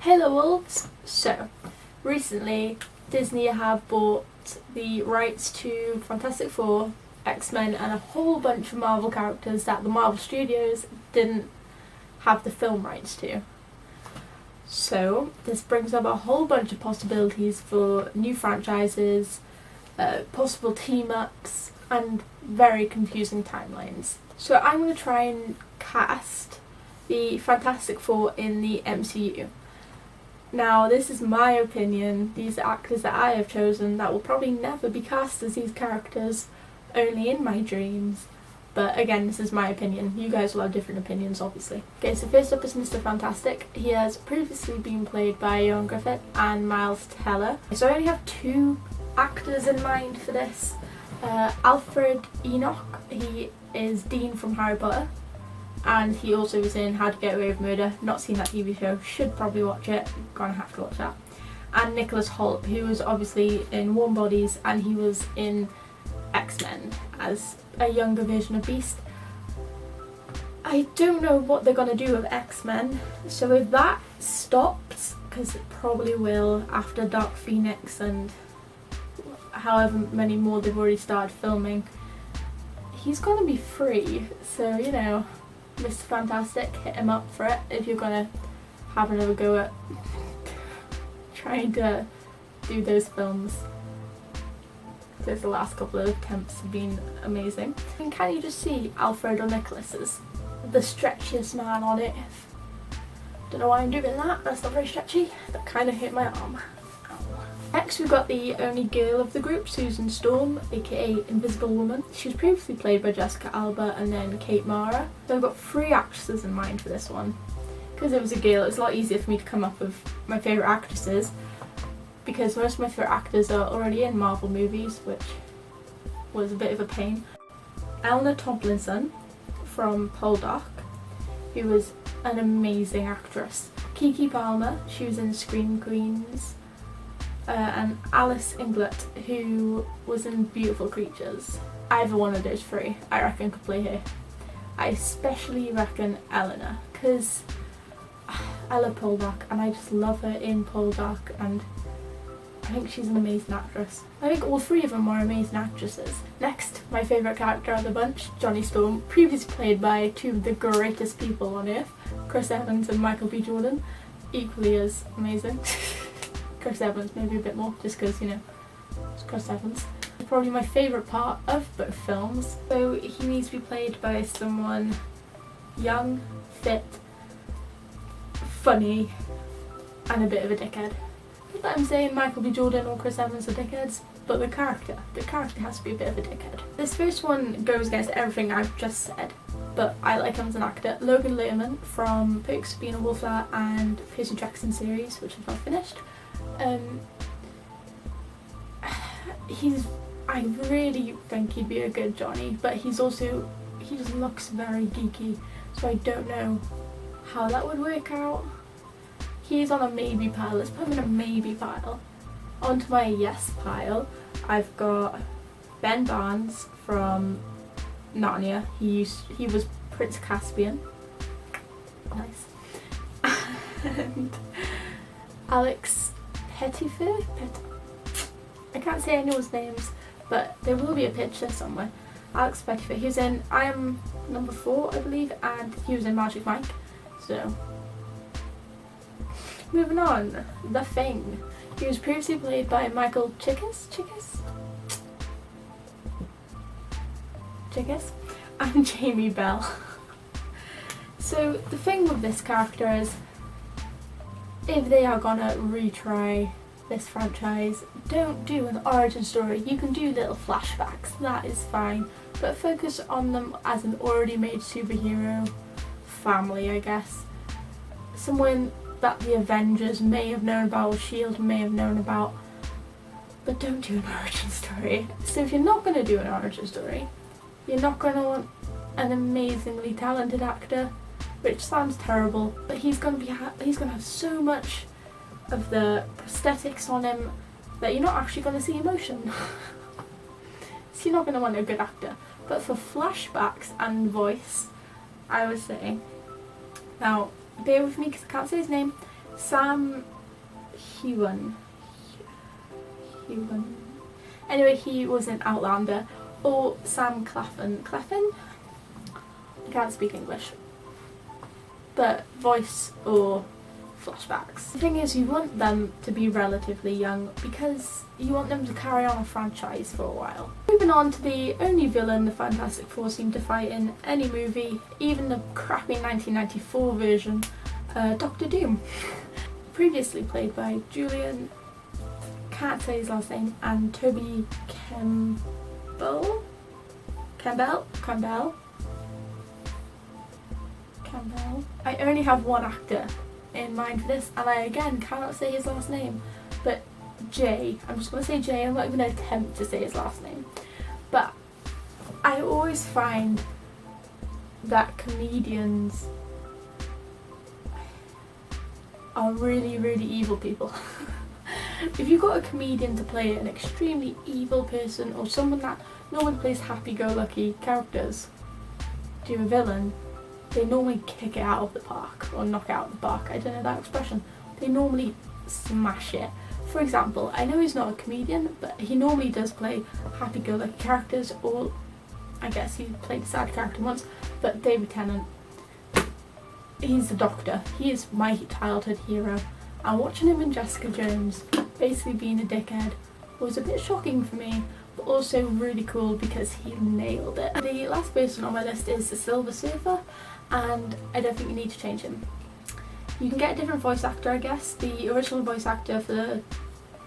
Hello Wolves! So, recently Disney have bought the rights to Fantastic Four, X-Men and a whole bunch of Marvel characters that the Marvel Studios didn't have the film rights to. So, this brings up a whole bunch of possibilities for new franchises, possible team-ups and very confusing timelines. So I'm going to try and cast the Fantastic Four in the MCU. Now, this is my opinion. These are actors that I have chosen that will probably never be cast as these characters, only in my dreams. But again, this is my opinion. You guys will have different opinions, obviously. Okay, so first up is Mr. Fantastic. He has previously been played by Ioan Gruffudd and Miles Teller. So I only have two actors in mind for this. Alfred Enoch, he is Dean from Harry Potter. And he also was in How to Get Away with Murder. Not seen that TV show, should probably watch it. Gonna have to watch that. And Nicholas Hoult, who was obviously in Warm Bodies, and he was in X-Men as a younger version of Beast. I don't know what they're gonna do with X-Men, so if that stops, because it probably will after Dark Phoenix and however many more they've already started filming, he's gonna be free. So, you know, Mr. Fantastic, hit him up for it if you're gonna have another go at trying to do those films. Because the last couple of attempts have been amazing. And can you just see Alfredo Nicholas as the stretchiest man on earth? Don't know why I'm doing that, that's not very stretchy. That kind of hit my arm. Next we've got the only girl of the group, Susan Storm, aka Invisible Woman. She was previously played by Jessica Alba and then Kate Mara. So I've got three actresses in mind for this one. Because it was a girl, it's a lot easier for me to come up with my favourite actresses. Because most of my favourite actors are already in Marvel movies, which was a bit of a pain. Eleanor Tomlinson from Poldark, who was an amazing actress. Kiki Palmer, she was in Scream Queens. And Alice Inglett, who was in Beautiful Creatures. Either one of those three, I reckon, could play her. I especially reckon Eleanor, because I love Poldark and I just love her in Poldark, and I think she's an amazing actress. I think all three of them are amazing actresses. Next, my favourite character of the bunch, Johnny Storm, previously played by two of the greatest people on earth, Chris Evans and Michael B. Jordan, equally as amazing. Chris Evans maybe a bit more, just because, you know, it's Chris Evans. It's probably my favourite part of both films. So he needs to be played by someone young, fit, funny, and a bit of a dickhead. Not that I'm saying Michael B. Jordan or Chris Evans are dickheads, but the character has to be a bit of a dickhead. This first one goes against everything I've just said, but I like him as an actor. Logan Lerman from Perks of Being a Wallflower and Percy Jackson series, which I've not finished. I really think he'd be a good Johnny, but he just looks very geeky, so I don't know how that would work out. He's on a maybe pile. Let's put him in a maybe pile. Onto my yes pile, I've got Ben Barnes from Narnia. He was Prince Caspian. Nice. And Alex Pettyfer? I can't say anyone's names, but there will be a picture somewhere. Alex Pettyfer. He was in I Am Number 4, I believe, and he was in Magic Mike. So, moving on. The Thing. He was previously played by Michael Chikis? And Jamie Bell. So, the thing with this character is, if they are gonna retry this franchise, don't do an origin story. You can do little flashbacks, that is fine, but focus on them as an already made superhero family, I guess. Someone that the Avengers may have known about, or S.H.I.E.L.D. may have known about, but don't do an origin story. So if you're not gonna do an origin story, you're not gonna want an amazingly talented actor, which sounds terrible, but he's gonna have so much of the prosthetics on him that you're not actually gonna see emotion. So you're not gonna want a good actor. But for flashbacks and voice, I would say, now bear with me because I can't say his name, Sam Heughan. Anyway, he was in Outlander. Or Sam Claflin. I can't speak English. But voice or flashbacks. The thing is, you want them to be relatively young because you want them to carry on a franchise for a while. Moving on to the only villain the Fantastic Four seem to fight in any movie, even the crappy 1994 version, Doctor Doom. Previously played by Julian, can't say his last name, and Toby Campbell. I only have one actor in mind for this, and I again cannot say his last name, but Jay. I'm just going to say Jay, I'm not even going to attempt to say his last name. But I always find that comedians are really, really evil people. If you've got a comedian to play an extremely evil person, or someone that normally plays happy-go-lucky characters, do a villain, they normally kick it out of the park, or knock it out of the park, I don't know that expression. They normally smash it. For example, I know he's not a comedian, but he normally does play happy-go-lucky characters, or I guess he played a sad character once, but David Tennant, he's the Doctor. He is my childhood hero, and watching him in Jessica Jones basically being a dickhead was a bit shocking for me, but also really cool because he nailed it. The last person on my list is the Silver Surfer, and I don't think you need to change him. You can get a different voice actor, I guess. The original voice actor for the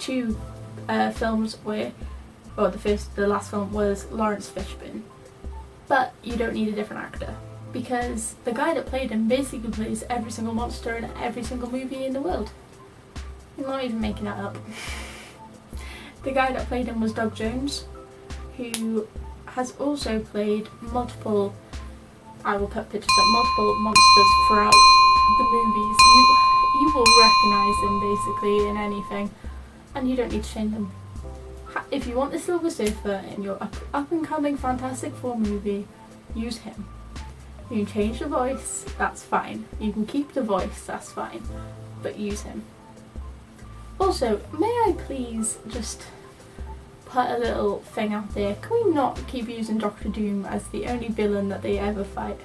two films the last film was Lawrence Fishburne, but you don't need a different actor because the guy that played him basically plays every single monster in every single movie in the world. I'm not even making that up. The guy that played him was Doug Jones, who has also played multiple, I will put pictures up, multiple monsters throughout the movies. You will recognise him basically in anything, and you don't need to change him. If you want the Silver Surfer in your up and coming Fantastic Four movie, use him. You can change the voice, that's fine. You can keep the voice, that's fine, but use him. Also, may I please just put a little thing out there, can we not keep using Doctor Doom as the only villain that they ever fight?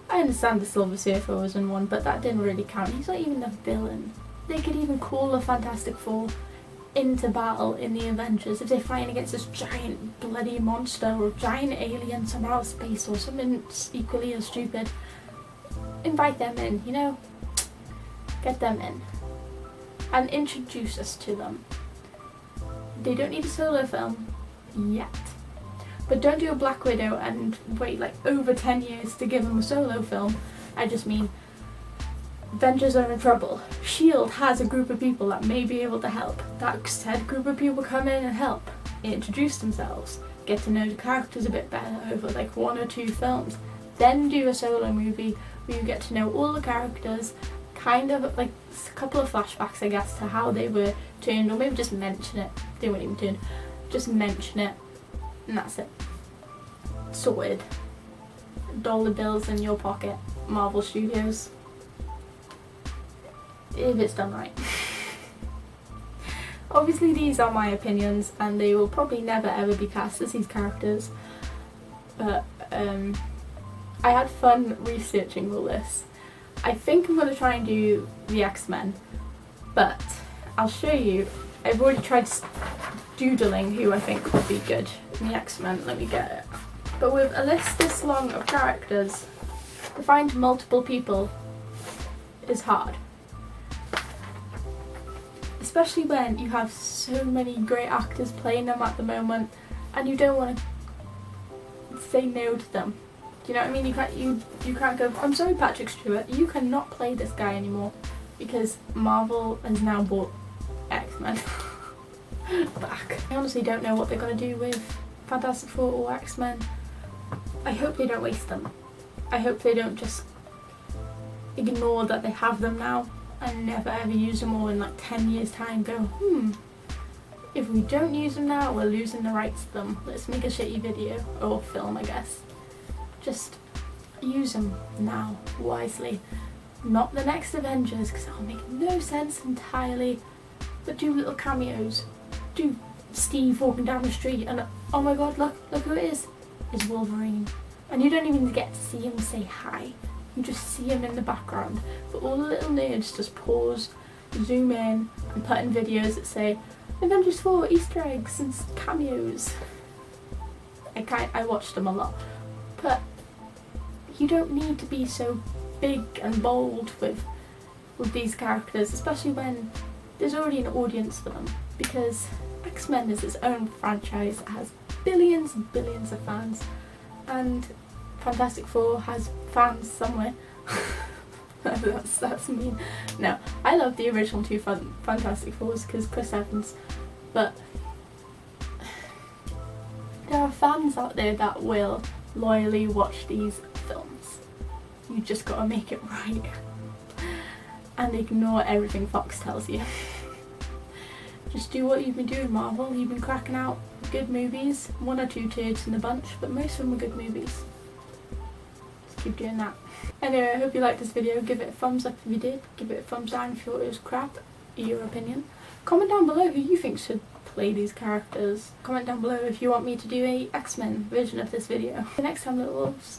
I understand the Silver Surfer was in one, but that didn't really count. He's not even a villain. They could even call the Fantastic Four into battle in the Avengers if they're fighting against this giant bloody monster or giant alien somewhere out of space or something equally as stupid. Invite them in, you know? Get them in. And introduce us to them. They don't need a solo film yet. But don't do a Black Widow and wait like over 10 years to give them a solo film. I just mean, Avengers are in trouble. S.H.I.E.L.D. has a group of people that may be able to help. That said group of people come in and help. Introduce themselves. Get to know the characters a bit better over like 1 or 2 films. Then do a solo movie where you get to know all the characters, kind of like a couple of flashbacks I guess to how they were turned, or maybe just mention it. They weren't even turned. Just mention it. And that's it. Sorted. Dollar bills in your pocket. Marvel Studios. If it's done right. Obviously these are my opinions and they will probably never ever be cast as these characters. But I had fun researching all this. I think I'm going to try and do the X-Men, but I'll show you. I've already tried doodling who I think would be good in the X-Men. Let me get it. But with a list this long of characters, to find multiple people is hard. Especially when you have so many great actors playing them at the moment and you don't want to say no to them. Do you know what I mean? You can't go, I'm sorry Patrick Stewart, you cannot play this guy anymore because Marvel has now bought X-Men back. I honestly don't know what they're going to do with Fantastic Four or X-Men. I hope they don't waste them. I hope they don't just ignore that they have them now and never ever use them, or in like 10 years time go, if we don't use them now we're losing the rights to them. Let's make a shitty video or film I guess. Just use them now wisely. not the next Avengers, because that'll make no sense entirely, but do little cameos. Do Steve walking down the street and oh my god, look who it is. It's Wolverine. And you don't even get to see him say hi. You just see him in the background. But all the little nerds just pause, zoom in, and put in videos that say Avengers 4 Easter eggs and cameos. I watched them a lot. But you don't need to be so big and bold with these characters, especially when there's already an audience for them, because X-Men is its own franchise. It has billions and billions of fans, and Fantastic Four has fans somewhere. that's mean. No, I love the original two Fantastic Fours because Chris Evans, but there are fans out there that will loyally watch these films. You just gotta make it right and ignore everything Fox tells you. Just do what you've been doing, Marvel. You've been cracking out good movies, one or two turds in the bunch, but most of them are good movies. Just keep doing that. Anyway, I hope you liked this video. Give it a thumbs up if you did. Give it a thumbs down if you thought it was crap, your opinion. Comment down below who you think should play these characters. Comment down below if you want me to do a X-Men version of this video. See you next time, little wolves.